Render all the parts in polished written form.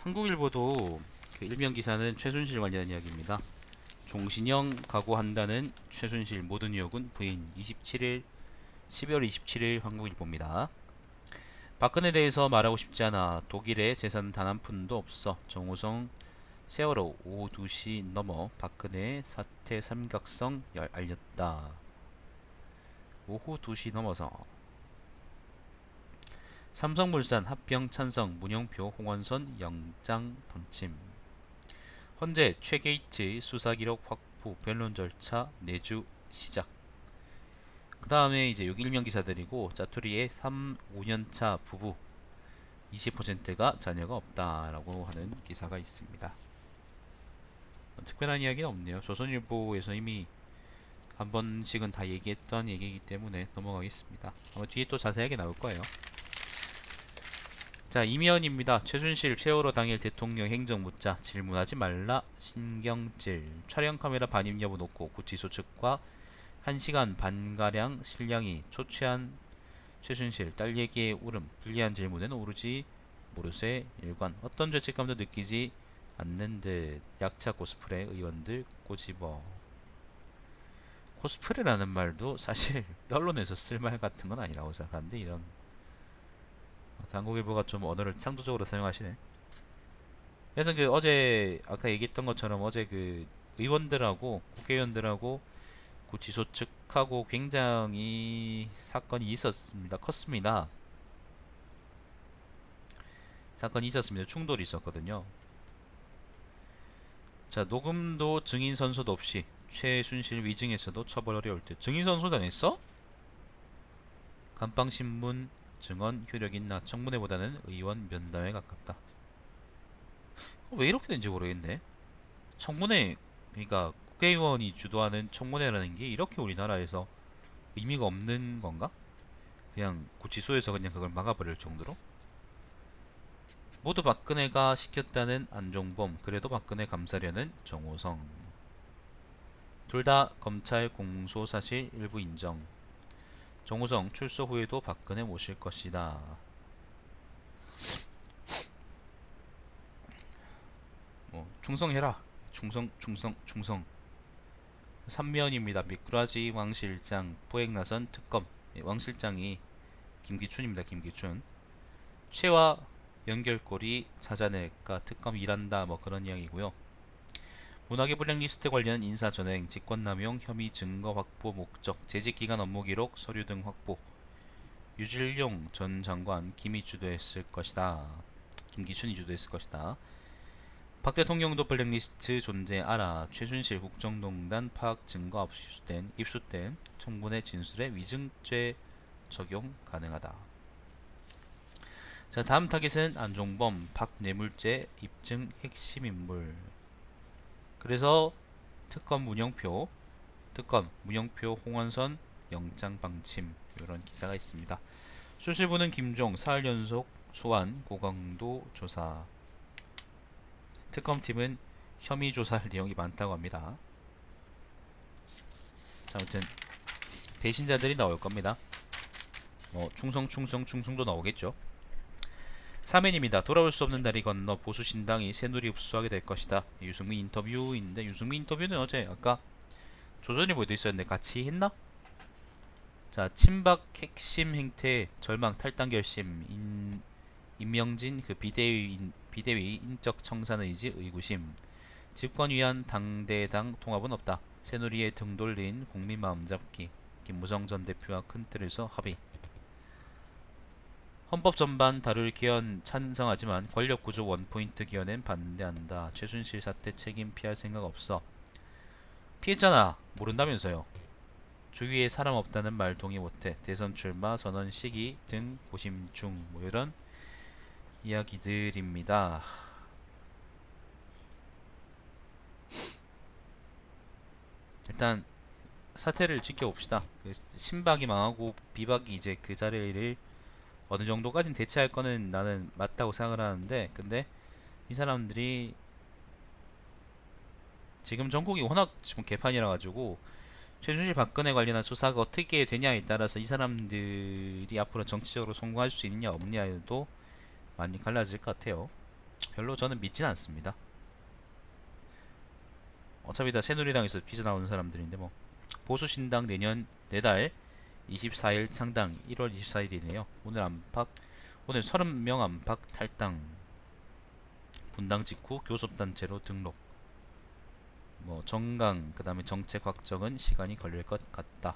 한국일보도 그 일면 기사는 최순실 관련 이야기입니다. 종신형 각오한다는 최순실 모든 의혹은 부인. 27일 12월 27일 한국일보입니다. 박근혜 대해서 말하고 싶지 않아. 독일에 재산 단 한 푼도 없어. 정호성 세월호 오후 2시 넘어 박근혜 사태 삼각성 알렸다. 오후 2시 넘어서 삼성물산 합병 찬성 문영표 홍원선 영장 방침. 헌재 최게이츠 수사기록 확보 변론 절차 내주 시작. 그 다음에 이제 6일면 기사들이고 짜투리의 3, 5년차 부부 20%가 자녀가 없다라고 하는 기사가 있습니다. 특별한 이야기는 없네요. 조선일보에서 이미 한 번씩은 다 얘기했던 얘기이기 때문에 넘어가겠습니다. 아마 뒤에 또 자세하게 나올 거예요. 자, 이면입니다. 최순실 세월호 당일 대통령 행적 묻자 질문하지 말라 신경질. 촬영 카메라 반입 여부 놓고 구치소 측과 1시간 반가량 실량이 초췌한 최순실 딸 얘기에 울음. 불리한 질문에는 오르지 모르쇠 일관. 어떤 죄책감도 느끼지 않는 듯. 약차 코스프레 의원들 꼬집어. 코스프레라는 말도 사실 언론에서 쓸 말 같은 건 아니라고 생각하는데 이런 한국일보가 좀 언어를 창조적으로 사용하시네. 여튼 그 어제 아까 얘기했던 것처럼 어제 그 의원들하고 국회의원들하고 구치소 측하고 굉장히 사건이 있었습니다. 컸습니다. 사건이 있었습니다. 충돌이 있었거든요. 자, 녹음도 증인 선서도 없이 최순실 위증에서도 처벌 어려울 때 증인 선서도 안 했어? 감방신문 증언 효력 있나. 청문회보다는 의원 면담에 가깝다. 왜 이렇게 된지 모르겠네. 청문회, 그러니까 국회의원이 주도하는 청문회라는 게 이렇게 우리나라에서 의미가 없는 건가? 그냥 구치소에서 그냥 그걸 막아버릴 정도로? 모두 박근혜가 시켰다는 안종범, 그래도 박근혜 감사려는 정호성. 둘 다 검찰 공소 사실 일부 인정. 정호성 출소 후에도 박근혜 모실 것이다. 충성해라. 충성. 3면입니다. 미꾸라지 왕 실장 부행 나선 특검. 왕 실장이 김기춘입니다. 김기춘. 최와 연결고리 찾아낼까 특검 일한다 뭐 그런 이야기고요. 문화계 블랙리스트 관련 인사전행, 직권남용 혐의 증거 확보 목적, 재직기간 업무기록, 서류 등 확보. 유질용 전 장관 김이 주도했을 것이다. 김기춘이 주도했을 것이다. 박 대통령도 블랙리스트 존재 알아. 최순실 국정농단 파악 증거 입수된 청문회 진술에 위증죄 적용 가능하다. 자, 다음 타겟은 안종범, 박뇌물죄 입증 핵심 인물. 그래서 특검 문영표, 홍원선 영장 방침 이런 기사가 있습니다. 수실부는 김종 사흘 연속 소환 고강도 조사. 특검팀은 혐의 조사할 내용이 많다고 합니다. 자, 아무튼 배신자들이 나올 겁니다. 충성도 나오겠죠. 3회입니다. 돌아올 수 없는 다리 건너 보수신당이 새누리 흡수하게 될 것이다. 유승민 인터뷰인데 유승민 인터뷰는 어제 아까 조선일보에도 있었는데 같이 했나? 자, 친박 핵심 행태 절망 탈당 결심 임명진 그 비대위 인적 청산 의지 의구심. 집권 위한 당대당 통합은 없다. 새누리에 등 돌린 국민 마음잡기. 김무성 전 대표와 큰 틀에서 합의. 헌법 전반 다룰 개헌 찬성하지만 권력구조 원포인트 개헌엔 반대한다. 최순실 사태 책임 피할 생각 없어. 피했잖아. 모른다면서요. 주위에 사람 없다는 말 동의 못해. 대선 출마 선언 시기 등 고심 중. 뭐 이런 이야기들입니다. 일단 사태를 지켜봅시다. 신박이 망하고 비박이 이제 그 자리를 어느 정도까지는 대체할 거는 나는 맞다고 생각을 하는데, 근데 이 사람들이 지금 전국이 워낙 지금 개판이라 가지고 최순실 박근혜 관련한 수사가 어떻게 되냐에 따라서 이 사람들이 앞으로 정치적으로 성공할 수 있냐 없냐에도 많이 갈라질 것 같아요. 별로 저는 믿진 않습니다. 어차피 다 새누리당에서 삐져나오는 사람들인데 뭐. 보수신당 내년 내달 24일 창당 1월 24일이네요. 오늘 안팎 오늘 30명 안팎 탈당. 분당 직후 교섭단체로 등록. 뭐 정강 그다음에 정책 확정은 시간이 걸릴 것 같다.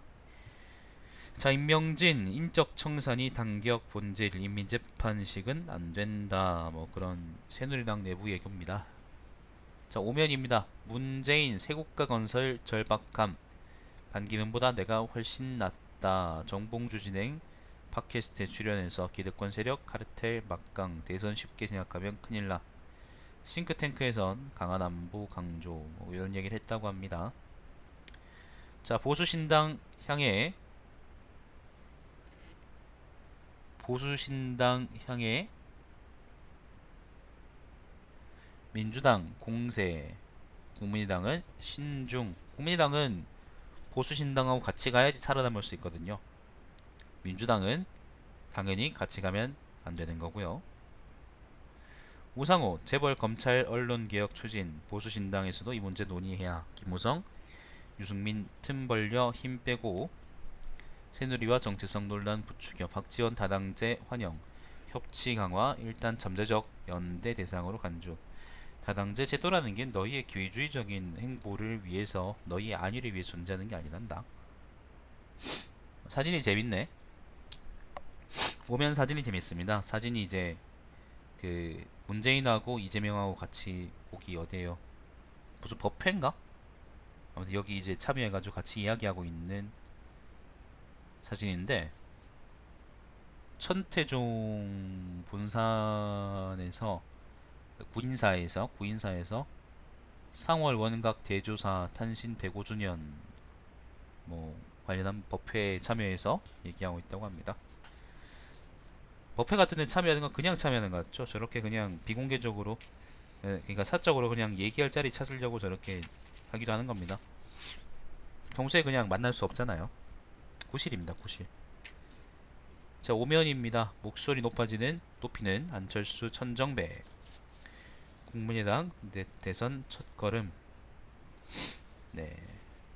자, 임명진 인적 청산이 단격 본질 인민재판식은 안 된다. 뭐 그런 새누리당 내부 얘기입니다. 자, 오면입니다. 문재인 세국가 건설 절박함. 반기문보다 내가 훨씬 낫다. 정봉주 진행 팟캐스트에 출연해서 기득권 세력 카르텔 막강 대선 쉽게 생각하면 큰일나. 싱크탱크에선 강한 안보 강조 뭐 이런 얘기를 했다고 합니다. 자, 보수신당 향해 민주당 공세, 국민의당은 신중. 국민의당은 보수신당하고 같이 가야지 살아남을 수 있거든요. 민주당은 당연히 같이 가면 안 되는 거고요. 우상호 재벌 검찰 언론개혁 추진. 보수신당에서도 이 문제 논의해야. 김무성 유승민 틈 벌려 힘 빼고. 새누리와 정체성 논란 부추겨. 박지원 다당제 환영. 협치 강화 일단 잠재적 연대 대상으로 간주. 다당제 제도라는 게 너희의 기회주의적인 행보를 위해서, 너희의 안위를 위해 존재하는 게 아니란다. 사진이 재밌네. 오면 사진이 재밌습니다. 사진이 이제 그 문재인하고 이재명하고 같이 거기 어디에요? 무슨 법회인가? 아무튼 여기 이제 참여해가지고 같이 이야기하고 있는 사진인데, 천태종 본산에서 구인사에서 상월 원각 대조사 탄신 105주년 뭐 관련한 법회에 참여해서 얘기하고 있다고 합니다. 법회 같은 데 참여하는 건 그냥 참여하는 것 같죠? 저렇게 그냥 비공개적으로, 그러니까 사적으로 그냥 얘기할 자리 찾으려고 저렇게 하기도 하는 겁니다. 평소에 그냥 만날 수 없잖아요. 구실입니다, 구실. 자, 오면입니다. 목소리 높이는 안철수 천정배. 국민의당 대선 첫걸음. 네.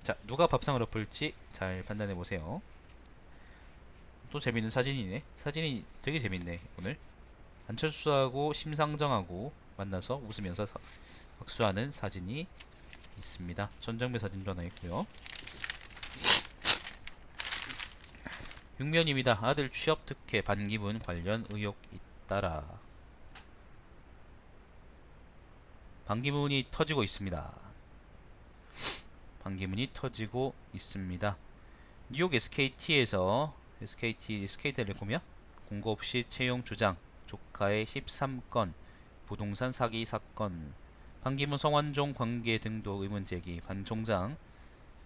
자, 누가 밥상을 엎을지 잘 판단해보세요. 또 재밌는 사진이네. 사진이 되게 재밌네 오늘. 안철수하고 심상정하고 만나서 웃으면서 박수하는 사진이 있습니다. 천정배 사진도 하나 있고요. 육면입니다. 아들 취업 특혜 반기문 관련 의혹 잇따라. 반기문이 터지고 있습니다. 뉴욕 SKT에서 SK텔레콤이야? 공고 없이 채용 주장. 조카의 13건 부동산 사기 사건. 반기문 성완종 관계 등도 의문 제기. 반 총장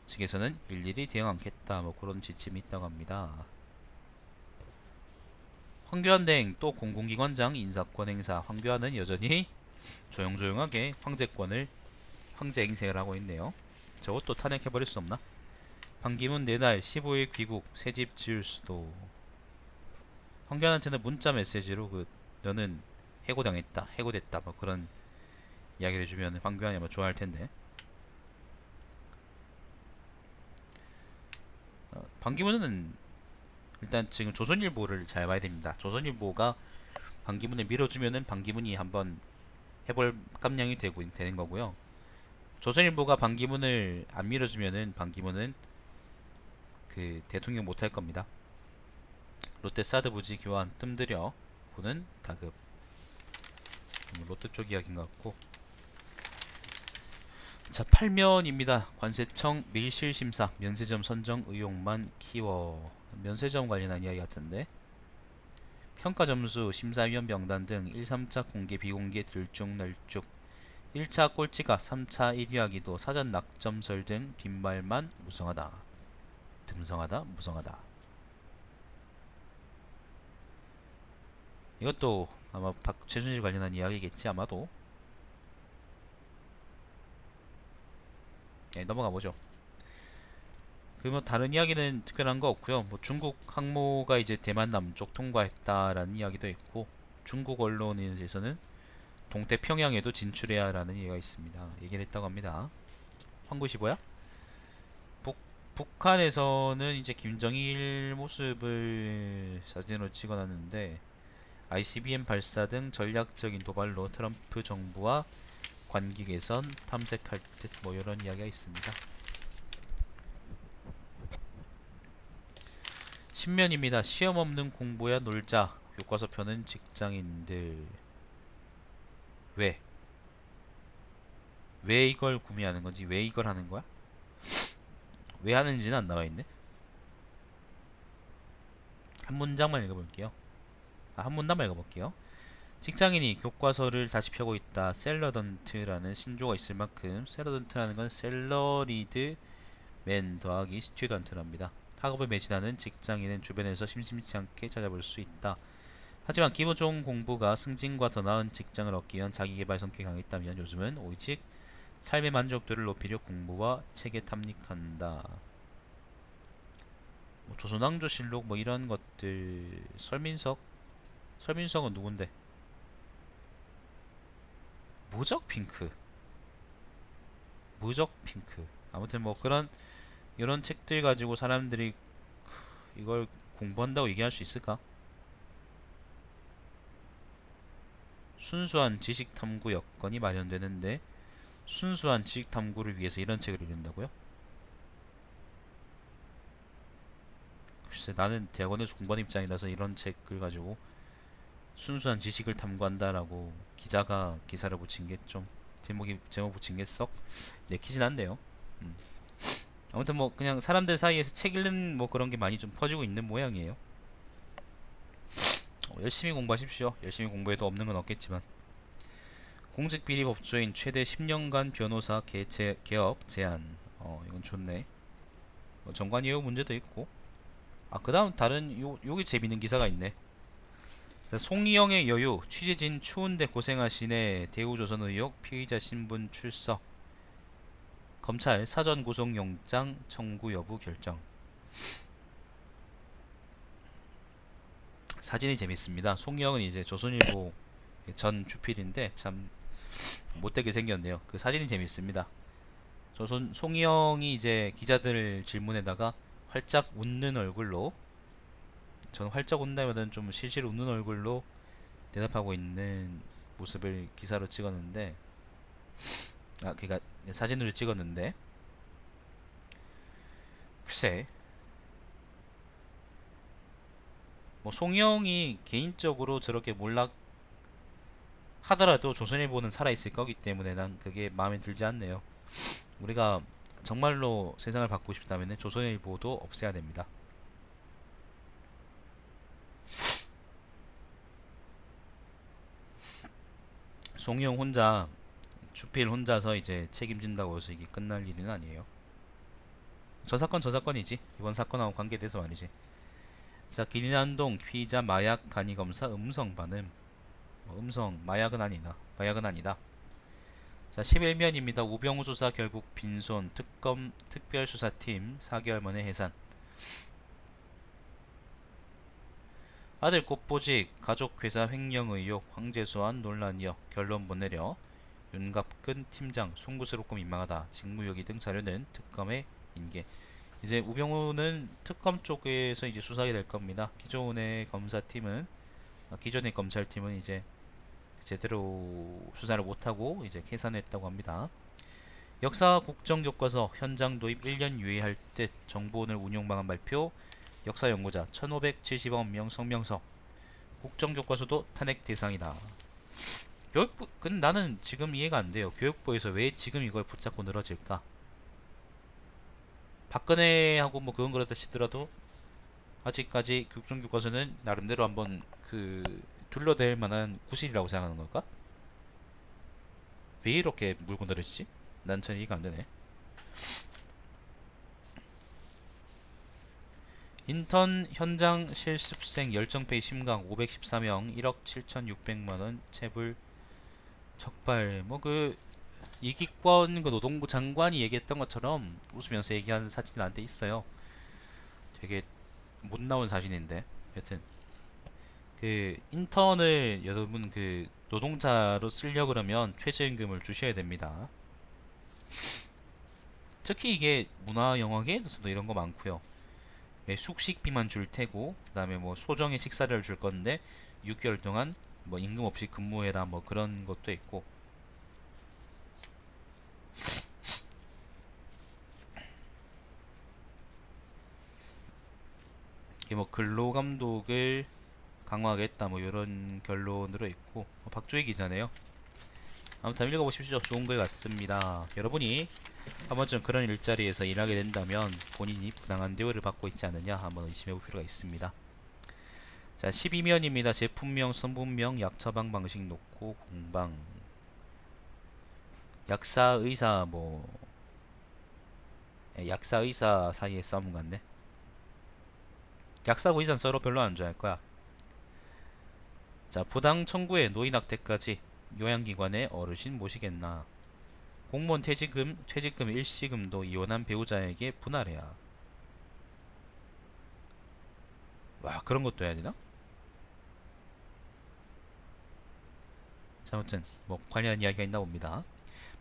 측에서는 일일이 대응 않겠다. 뭐 그런 지침이 있다고 합니다. 황교안 대행 또 공공기관장 인사권 행사. 황교안은 여전히 조용조용하게 황제 행세를 하고 있네요. 저것도 탄핵해버릴 수 없나? 반기문 내날 15일 귀국. 새집 지을 수도. 황교안한테는 문자 메시지로 너는 해고됐다 뭐 그런 이야기를 해주면 황교안이 아마 좋아할 텐데. 반기문은 일단 지금 조선일보를 잘 봐야 됩니다. 조선일보가 반기문을 밀어주면은 반기문이 한번 해볼 깜냥이 되는 거고요. 조선일보가 반기문을 안 밀어주면은 반기문은 그 대통령 못할 겁니다. 롯데 사드 부지 교환 뜸들여 군은 다급. 롯데 쪽 이야기인 것 같고. 자, 8면입니다. 관세청 밀실심사 면세점 선정 의혹만 키워. 면세점 관련한 이야기 같은데. 평가점수 심사위원 명단 등 1, 3차 공개 비공개 들쭉날쭉. 1차 꼴찌가 3차 1위하기도 사전 낙점설 등 뒷말만 무성하다. 이것도 아마 최순실 관련한 이야기겠지 아마도. 네, 넘어가보죠. 뭐 다른 이야기는 특별한 거 없고요. 뭐 중국 항모가 이제 대만 남쪽 통과했다라는 이야기도 있고, 중국 언론에서는 동태평양에도 진출해야 라는 얘기가 있습니다. 얘기를 했다고 합니다. 황구시보야? 북한에서는 이제 김정일 모습을 사진으로 찍어놨는데 ICBM 발사 등 전략적인 도발로 트럼프 정부와 관계 개선 탐색할 듯 뭐 이런 이야기가 있습니다. 신면입니다. 시험 없는 공부야 놀자. 교과서 펴는 직장인들. 왜? 왜 이걸 구매하는 건지, 왜 이걸 하는 거야? 왜 하는지는 안 나와 있네. 한 문장만 읽어볼게요. 한 문단만 읽어볼게요. 직장인이 교과서를 다시 펴고 있다. 샐러던트라는 신조가 있을 만큼 샐러던트라는 건 샐러리드 맨 더하기 스튜던트랍니다. 학업을 매진하는 직장인은 주변에서 심심치 않게 찾아볼 수 있다. 하지만 기분 좋은 공부가 승진과 더 나은 직장을 얻기 위한 자기계발 성격이 강했다면 요즘은 오직 삶의 만족도를 높이려 공부와 책에 탐닉한다. 뭐 조선왕조실록 뭐 이런 것들. 설민석은 누군데? 무적핑크. 무적핑크. 아무튼 뭐 그런 이런 책들 가지고 사람들이 이걸 공부한다고 얘기할 수 있을까? 순수한 지식 탐구 여건이 마련되는데 순수한 지식 탐구를 위해서 이런 책을 읽는다고요? 글쎄, 나는 대학원에서 공부하는 입장이라서 이런 책을 가지고 순수한 지식을 탐구한다라고 기자가 기사를 붙인 게 좀 제목 붙인 게 썩 내키진 않네요. 음. 아무튼 뭐 그냥 사람들 사이에서 책 읽는 뭐 그런 게 많이 좀 퍼지고 있는 모양이에요. 열심히 공부하십시오. 열심히 공부해도 없는 건 없겠지만. 공직비리법조인 최대 10년간 변호사 개업 제한. 이건 좋네. 정관예우 문제도 있고. 그 다음 다른 요게 재밌는 기사가 있네. 송이영의 여유, 취재진 추운데 고생하시네. 대우조선 의혹 피의자 신분 출석. 검찰 사전 구속영장 청구 여부 결정. 사진이 재밌습니다. 송이영은 이제 조선일보 전 주필인데 참 못되게 생겼네요. 그 사진이 재밌습니다. 송이영이 이제 기자들 질문에다가 활짝 웃는 얼굴로, 저는 활짝 웃는다면 좀 실실 웃는 얼굴로 대답하고 있는 모습을 기사로 찍었는데, 그니까 사진으로 찍었는데, 글쎄, 뭐 송영이 개인적으로 저렇게 몰락 하더라도 조선일보는 살아있을 거기 때문에 난 그게 마음에 들지 않네요. 우리가 정말로 세상을 바꾸고 싶다면 조선일보도 없애야 됩니다. 송영 혼자, 주필 혼자서 이제 책임진다고 해서 이게 끝날 일은 아니에요. 저 사건 저 사건이지. 이번 사건하고 관계돼서 말이지. 자, 기린안동 피의자 마약 간이 검사 음성 반응. 음성 마약은 아니다. 마약은 아니다. 자, 11면입니다. 우병우 수사 결국 빈손. 특검 특별수사팀 4개월 만에 해산. 아들 꽃보직 가족회사 횡령 의혹 황제 소환 논란 이어 결론 못 내려 윤갑근 팀장 송구스럽고 민망하다. 직무유기 등 자료는 특검에 인계. 이제 우병우는 특검 쪽에서 이제 수사하게 될 겁니다. 기존의 검찰팀은 이제 제대로 수사를 못하고 이제 해산했다고 합니다. 역사 국정교과서 현장 도입 1년 유예할 듯. 정부 오늘 운용 방안 발표. 역사 연구자 1570억 명 성명서. 국정교과서도 탄핵 대상이다. 교육부, 근데 나는 지금 이해가 안 돼요. 교육부에서 왜 지금 이걸 붙잡고 늘어질까? 박근혜하고 뭐 그건 그렇다 치더라도 아직까지 국정교과서는 나름대로 한번 둘러댈 만한 구실이라고 생각하는 걸까? 왜 이렇게 물고 늘어지지? 난 전 이해가 안 되네. 인턴 현장 실습생 열정페이 심각 514명 1억 7,600만원 체불 적발. 뭐 이기권 노동부 장관이 얘기했던 것처럼 웃으면서 얘기하는 사진이 나한테 있어요. 되게 못 나온 사진인데 여튼 인턴을 여러분 노동자로 쓰려 그러면 최저임금을 주셔야 됩니다. 특히 이게 문화영화계에서도 이런 거 많고요. 왜 숙식비만 줄 테고 그 다음에 뭐 소정의 식사를 줄 건데 6개월 동안 뭐 임금 없이 근무해라 뭐 그런 것도 있고. 이게 뭐 근로감독을 강화하겠다 뭐 이런 결론으로 있고. 박주희 기자네요. 아무튼 읽어보십시오. 좋은 글 같습니다. 여러분이 한 번쯤 그런 일자리에서 일하게 된다면 본인이 부당한 대우를 받고 있지 않느냐 한번 의심해볼 필요가 있습니다. 자, 12면입니다. 제품명, 성분명, 약 처방 방식 놓고 공방. 약사, 의사 뭐 약사, 의사 사이의 싸움 같네. 약사하고 의사는 서로 별로 안 좋아할 거야. 자, 부당 청구에 노인 학대까지 요양기관에 어르신 모시겠나. 공무원 퇴직금 일시금도 이혼한 배우자에게 분할해야. 와, 그런 것도 해야 되나? 자, 아무튼 뭐 관련 이야기가 있나 봅니다.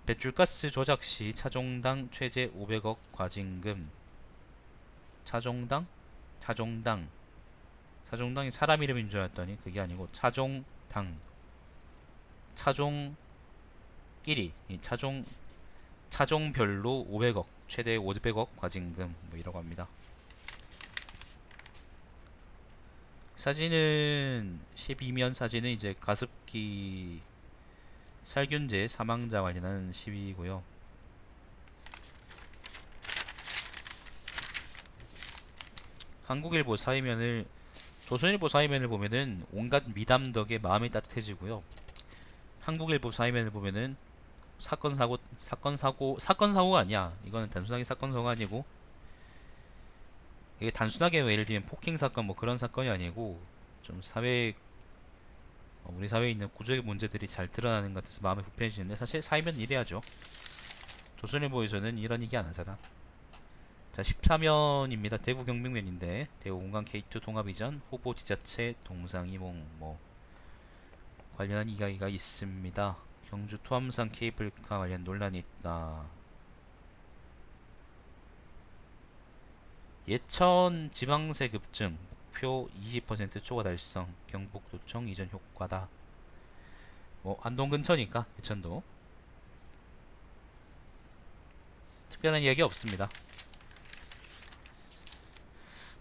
배출가스 조작 시 차종당 최대 500억 과징금. 차종당? 차종당이 사람 이름인 줄 알았더니 그게 아니고 차종당. 차종끼리 이 차종별로 500억 최대 500억 과징금 뭐 이라고 합니다. 사진은 12면 사진은 이제 가습기 살균제 사망자 관련한 시위고요. 한국일보 사회면을 조선일보 사회면을 보면은 온갖 미담 덕에 마음이 따뜻해지고요. 한국일보 사회면을 보면은 사건사고가 아니야. 이거는 단순하게 사건사고가 아니고 이게 단순하게 뭐 예를 들면 폭행 사건 뭐 그런 사건이 아니고 좀 우리 사회에 있는 구조의 문제들이 잘 드러나는 것 같아서 마음이 불편해지는데 사실 사회면 이래야죠. 조선일보에서는 이런 얘기 안 하잖아. 자, 14면입니다. 대구 경북면인데 대구 공강 K2 통합 이전 후보 지자체 동상이몽 뭐 관련한 이야기가 있습니다. 경주 투암산 케이블카 관련 논란이 있다. 예천 지방세 급증 목표 20% 초과 달성 경북도청 이전 효과다. 뭐 안동 근처니까 예천도 특별한 이야기 없습니다.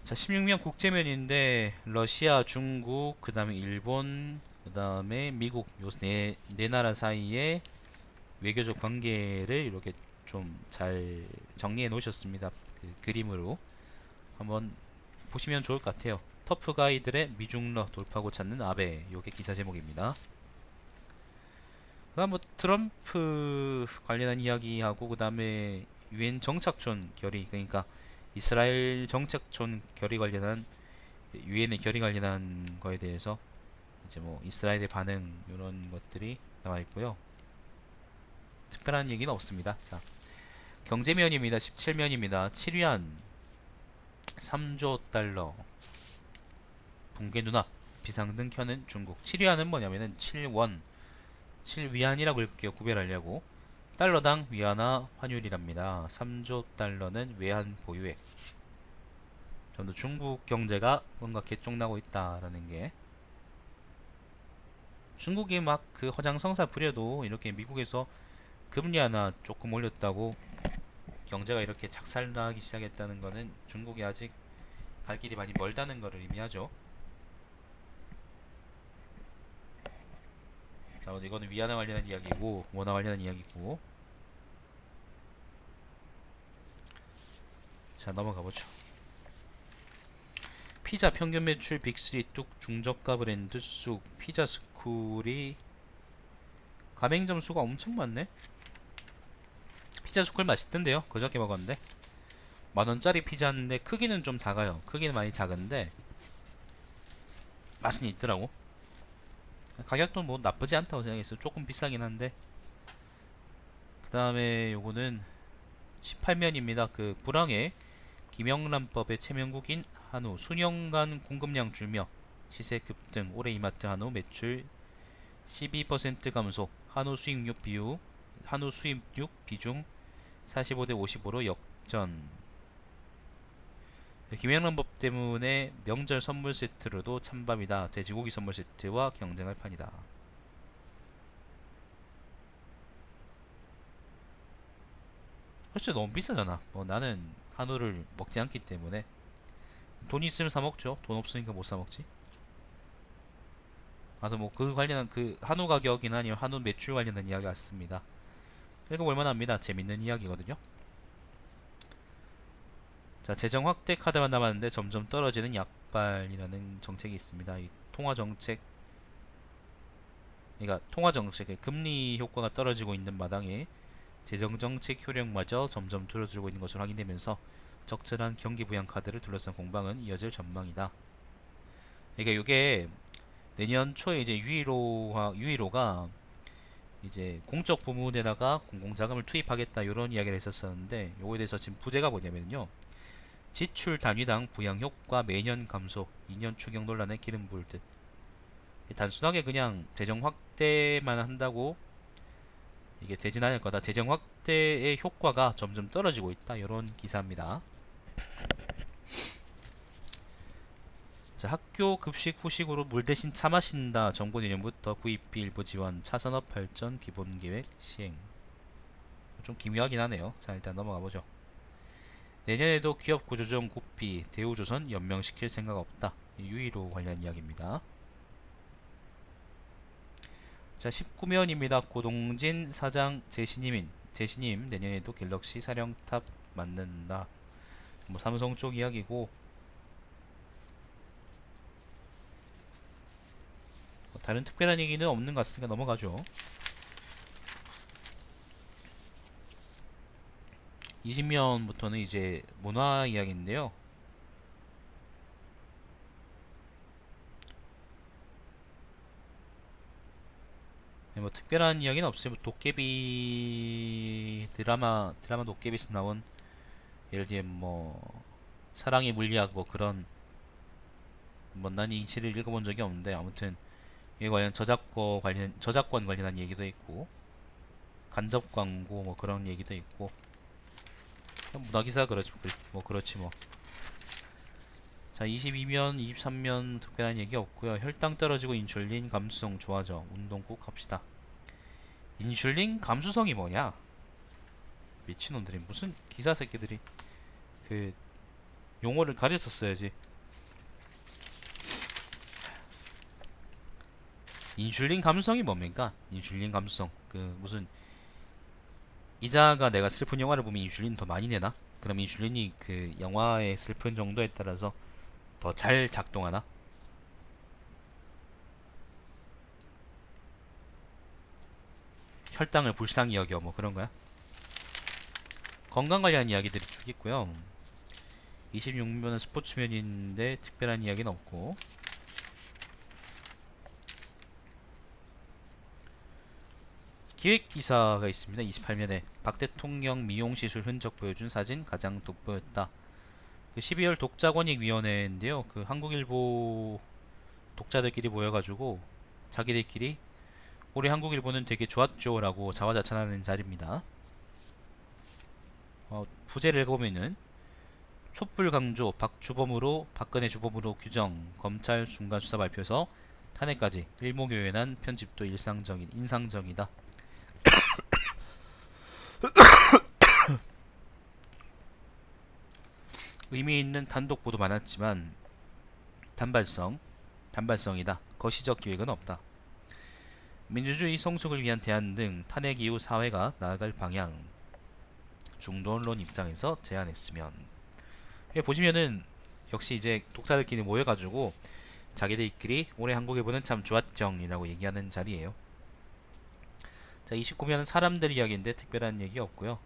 자, 16면 국제면인데 러시아, 중국, 그 다음에 일본, 그 다음에 미국 요 네 나라 사이에 외교적 관계를 이렇게 좀 잘 정리해 놓으셨습니다. 그 그림으로 한번 보시면 좋을 것 같아요. 터프 가이들의 미중러 돌파구 찾는 아베. 요게 기사 제목입니다. 그다음 뭐 트럼프 관련한 이야기하고 그 다음에 유엔 정착촌 결의 그러니까 이스라엘 정착촌 결의 관련한 유엔의 결의 관련한 거에 대해서 이제 뭐 이스라엘의 반응 이런 것들이 나와 있고요. 특별한 얘기는 없습니다. 자, 경제면입니다. 17면입니다. 7위안 3조 달러 붕괴 눈앞 비상등 켜는 중국. 7위안은 뭐냐면은 7위안이라고 읽을게요. 구별하려고. 달러당 위안화 환율이랍니다. 3조 달러는 외환 보유액. 좀 더 중국 경제가 뭔가 개쪽나고 있다라는 게. 중국이 막 그 허장성사 부려도 이렇게 미국에서 금리 하나 조금 올렸다고 경제가 이렇게 작살나기 시작했다는 거는 중국이 아직 갈 길이 많이 멀다는 것을 의미하죠. 자, 이거는 위안화 관련한 이야기고 원화 관련한 이야기고. 자, 넘어가보죠. 피자 평균 매출 빅3 뚝 중저가 브랜드 쑥. 피자 스쿨이 가맹점 수가 엄청 많네. 피자 스쿨 맛있던데요. 그저께 먹었는데 만원짜리 피자인데 크기는 좀 작아요. 크기는 많이 작은데 맛은 있더라고. 가격도 뭐 나쁘지 않다고 생각했어요. 조금 비싸긴 한데. 그 다음에 요거는 18면입니다. 그 불황의 김영란법의 최명국인 한우 수년간 공급량 줄며 시세 급등. 올해 이마트 한우 매출 12% 감소. 한우 수입육 비중 45대 55로 역전. 김영란법 때문에 명절 선물 세트로도 찬밥이다. 돼지고기 선물 세트와 경쟁할 판이다. 그렇죠. 너무 비싸잖아. 뭐 나는 한우를 먹지 않기 때문에 돈 있으면 사 먹죠. 돈 없으니까 못 사 먹지. 아무튼 뭐 그 관련한 그 한우 가격이나 아니면 한우 매출 관련한 이야기 같습니다. 읽어볼만 합니다. 재밌는 이야기거든요. 자, 재정 확대 카드만 남았는데 점점 떨어지는 약발이라는 정책이 있습니다. 이 통화 정책, 그러니까 통화 정책의 금리 효과가 떨어지고 있는 마당에 재정 정책 효력마저 점점 줄어들고 있는 것으로 확인되면서 적절한 경기 부양 카드를 둘러싼 공방은 이어질 전망이다. 그러니까 이게 내년 초에 이제 유일호가 이제 공적 부문에다가 공공자금을 투입하겠다 이런 이야기를 했었었는데, 요거에 대해서 지금 부제가 뭐냐면요, 지출 단위당 부양 효과 매년 감소, 2년 추경 논란에 기름 부을 듯. 단순하게 그냥 재정 확대만 한다고 이게 되진 않을 거다. 재정 확대의 효과가 점점 떨어지고 있다. 이런 기사입니다. 자, 학교 급식 후식으로 물 대신 차 마신다. 정부 내년부터 구입비 일부 지원, 차산업 발전 기본계획 시행. 좀 기묘하긴 하네요. 자, 일단 넘어가 보죠. 내년에도 기업 구조조정 구피, 대우조선 연명시킬 생각 없다. 유의로 관련 이야기입니다. 자, 19면입니다. 고동진 사장 제신님 내년에도 갤럭시 사령탑 만든다. 뭐 삼성 쪽 이야기고, 뭐 다른 특별한 얘기는 없는 것 같으니까 넘어가죠. 20면부터는 이제 문화 이야기인데요. 뭐 특별한 이야기는 없어요. 뭐 도깨비 드라마 도깨비에서 나온, 예를 들면 뭐 사랑의 물리학 뭐 그런, 뭐 난 이 시를 읽어본 적이 없는데 아무튼 이에 관련 저작권 관련한 얘기도 있고, 간접 광고 뭐 그런 얘기도 있고, 문화기사 그렇지 뭐. 자, 22면 23면 특별한 얘기 없고요. 혈당 떨어지고 인슐린 감수성 좋아져. 운동 꼭 합시다. 인슐린 감수성이 뭐냐? 미친놈들이 무슨 기사 새끼들이 그 용어를 가르쳤어야지. 인슐린 감수성이 뭡니까? 인슐린 감수성 그 무슨 이자가 내가 슬픈 영화를 보면 인슐린 더 많이 내나? 그럼 인슐린이 그 영화의 슬픈 정도에 따라서 더 잘 작동하나? 혈당을 불쌍히 여겨 뭐 그런 거야? 건강 관련 이야기들이 쭉 있고요. 26면은 스포츠면인데 특별한 이야기는 없고, 기획기사가 있습니다. 28면에 박 대통령 미용시술 흔적 보여준 사진 가장 돋보였다. 그 12월 독자권익위원회인데요. 그 한국일보 독자들끼리 모여가지고 자기들끼리 올해 한국일보는 되게 좋았죠 라고 자화자찬하는 자리입니다. 부제를 읽어보면은 촛불 강조 박근혜 주범으로 규정, 검찰 중간수사 발표에서 탄핵까지 일목요연한 편집도 인상적이다. 의미 있는 단독 보도 많았지만 단발성이다. 거시적 기획은 없다. 민주주의 성숙을 위한 대안 등 탄핵 이후 사회가 나아갈 방향, 중도 언론 입장에서 제안했으면. 보시면은 역시 이제 독자들끼리 모여가지고 자기들끼리 올해 한국일보는 참 좋았정이라고 얘기하는 자리예요. 자, 29면은 사람들 이야기인데 특별한 얘기 없고요.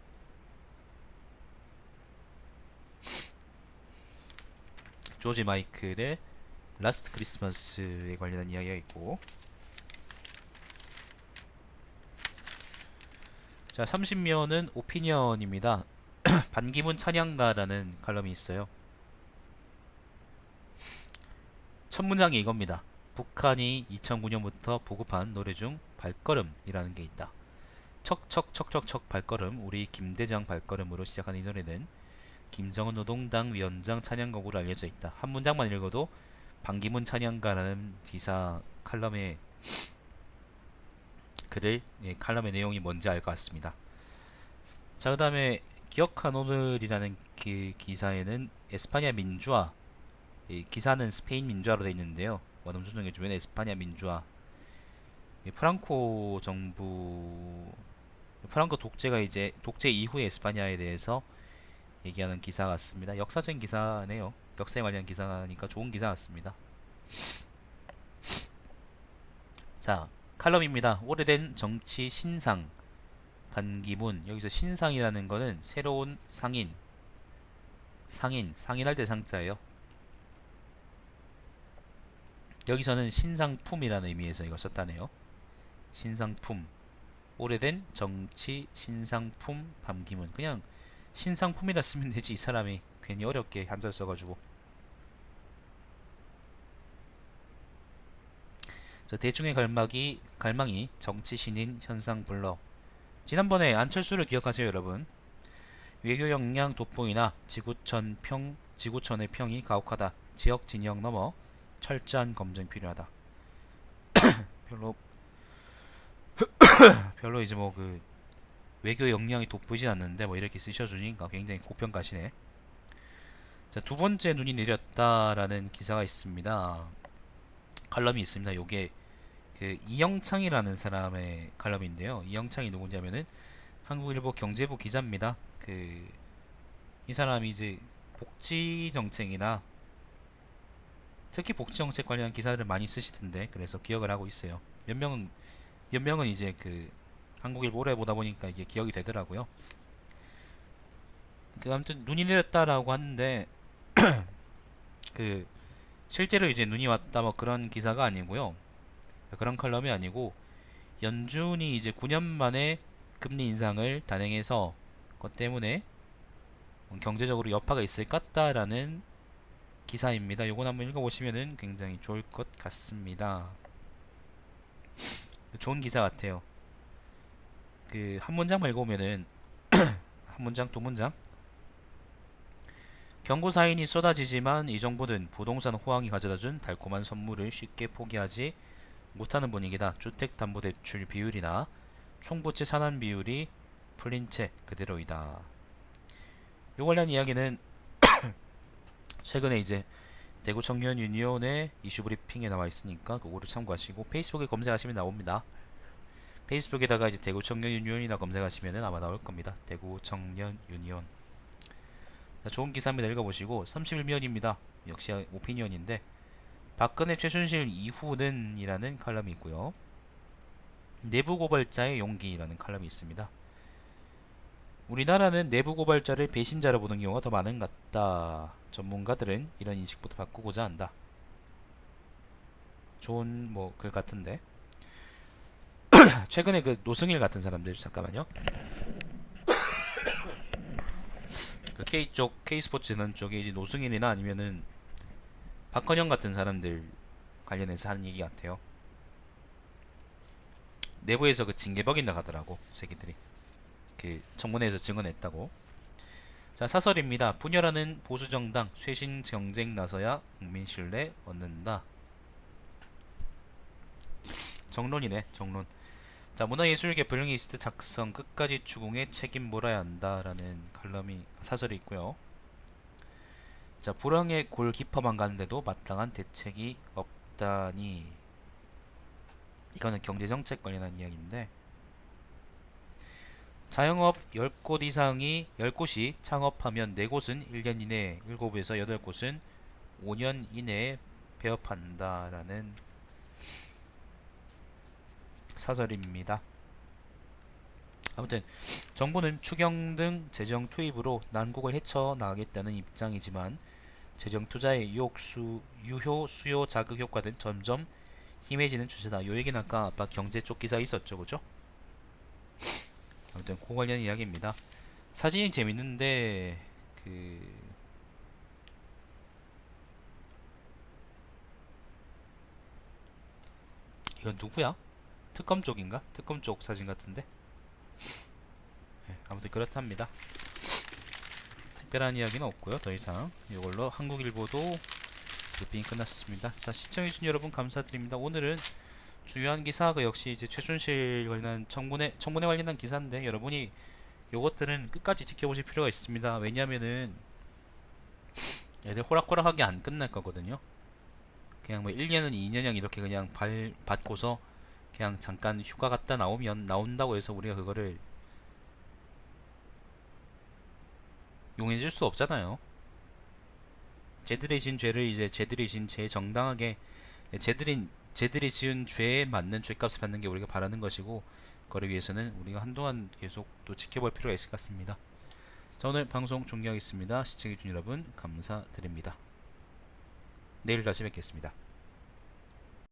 조지 마이클의 라스트 크리스마스에 관련한 이야기가 있고, 자, 30면은 오피니언입니다. 반기문 찬양가라는 칼럼이 있어요. 첫 문장이 이겁니다. 북한이 2009년부터 보급한 노래 중 발걸음이라는 게 있다. 척척척척척 발걸음, 우리 김대장 발걸음으로 시작하는 이 노래는 김정은 노동당 위원장 찬양곡으로 알려져 있다. 한 문장만 읽어도 반기문 찬양가라는 기사 칼럼의 글을 칼럼의 내용이 뭔지 알 것 같습니다. 자, 그 다음에 기억한 오늘이라는 기사에는 에스파냐 민주화, 기사는 스페인 민주화로 되어 있는데요. 원음 수정해주면 에스파냐 민주화, 프랑코 정부, 프랑코 독재가 이제 독재 이후의 에스파냐에 대해서 얘기하는 기사 같습니다. 역사적인 기사네요. 역사에 관련 기사니까 좋은 기사 같습니다. 자, 칼럼입니다. 오래된 정치 신상 반기문. 여기서 신상이라는 거는 새로운 상인할 때 상자예요. 여기서는 신상품이라는 의미에서 이걸 썼다네요. 신상품, 오래된 정치 신상품 반기문. 그냥 신상품이라 쓰면 되지, 이 사람이 괜히 어렵게 한자 써가지고. 저 대중의 갈망이 정치 신인 현상 불러. 지난번에 안철수를 기억하세요, 여러분. 외교 역량 돋보이나 지구촌의 평이 가혹하다. 지역 진영 넘어 철저한 검증 필요하다. 별로 이제 뭐 그 외교 역량이 돋보이진 않는데 뭐 이렇게 쓰셔주니까 굉장히 고평가시네. 자, 두 번째 눈이 내렸다라는 기사가 있습니다. 칼럼이 있습니다. 요게 그 이영창이라는 사람의 칼럼인데요. 이영창이 누구냐면은 한국일보 경제부 기자입니다. 이 사람이 이제 복지 정책이나 특히 복지 정책 관련한 기사들을 많이 쓰시던데, 그래서 기억을 하고 있어요. 몇 명은 이제 한국일보 오래 보다 보니까 이게 기억이 되더라고요. 아무튼 눈이 내렸다라고 하는데 실제로 이제 눈이 왔다 뭐 그런 기사가 아니고요. 그런 칼럼이 아니고, 연준이 이제 9년 만에 금리 인상을 단행해서 그것 때문에 경제적으로 여파가 있을 것 같다라는 기사입니다. 요건 한번 읽어보시면 굉장히 좋을 것 같습니다. 좋은 기사 같아요. 한 문장만 읽어보면은 한 문장, 두 문장. 경고 사인이 쏟아지지만 이 정부는 부동산 호황이 가져다준 달콤한 선물을 쉽게 포기하지 못하는 분위기다. 주택담보대출 비율이나 총부채 산환 비율이 풀린 채 그대로이다. 요 관련 이야기는 최근에 이제 대구 청년 유니온의 이슈 브리핑에 나와 있으니까 그거를 참고하시고, 페이스북에 검색하시면 나옵니다. 페이스북에다가 이제 대구 청년 유니온이나 검색하시면 아마 나올 겁니다. 대구 청년 유니온. 자, 좋은 기사입니다. 읽어보시고. 31면입니다. 역시 오피니언인데, 박근혜 최순실 이후는 이라는 칼럼이 있고요. 내부 고발자의 용기라는 칼럼이 있습니다. 우리나라는 내부 고발자를 배신자로 보는 경우가 더 많은 것 같다. 전문가들은 이런 인식부터 바꾸고자 한다. 좋은 뭐 글 같은데. 최근에 노승일 같은 사람들, 잠깐만요. K스포츠는 쪽에 이제 노승일이나 아니면은 박헌영 같은 사람들 관련해서 하는 얘기 같아요. 내부에서 징계 먹인다 하더라고, 새끼들이. 청문회에서 증언했다고. 자, 사설입니다. 분열하는 보수정당 쇄신 경쟁 나서야 국민 신뢰 얻는다. 정론이네, 정론. 자, 문화예술계 블랙리스트 작성 끝까지 추궁에 책임 물어야 한다라는 사설이 있고요. 자, 불황의 골 깊어만 가는데도 마땅한 대책이 없다니. 이거는 경제정책 관련한 이야기인데, 자영업 10곳이 창업하면 4곳은 1년 이내에, 7에서 8곳은 5년 이내에 폐업한다라는 사설입니다. 아무튼 정부는 추경 등 재정 투입으로 난국을 헤쳐나가겠다는 입장이지만, 재정 투자의 유효 수요 자극 효과는 점점 힘해지는 추세다. 요 얘기는 아까 경제 쪽 기사 있었죠, 그죠? 아무튼 그 관련 이야기입니다. 사진이 재밌는데 이건 누구야? 특검 쪽인가? 특검 쪽 사진 같은데. 네, 아무튼 그렇답니다. 특별한 이야기는 없고요. 더 이상 이걸로 한국일보도 브리핑이 끝났습니다. 자, 시청해주신 여러분 감사드립니다. 오늘은 중요한 기사가 역시 이제 최순실 관련 청문회 관련한 기사인데, 여러분이 요것들은 끝까지 지켜보실 필요가 있습니다. 왜냐면은 애들 호락호락하게 안 끝날 거거든요. 그냥 뭐 1년은 2년형 이렇게 그냥 받고서 그냥 잠깐 휴가 갔다 나온다고 해서 우리가 그거를 용해줄 수 없잖아요. 쟤들이 지은 죄를 이제 쟤들이 지은 죄 정당하게 쟤들이 지은 죄에 맞는 죄값을 받는 게 우리가 바라는 것이고, 그걸 위해서는 우리가 한동안 계속 또 지켜볼 필요가 있을 것 같습니다. 자, 오늘 방송 종료하겠습니다. 시청해주신 여러분 감사드립니다. 내일 다시 뵙겠습니다.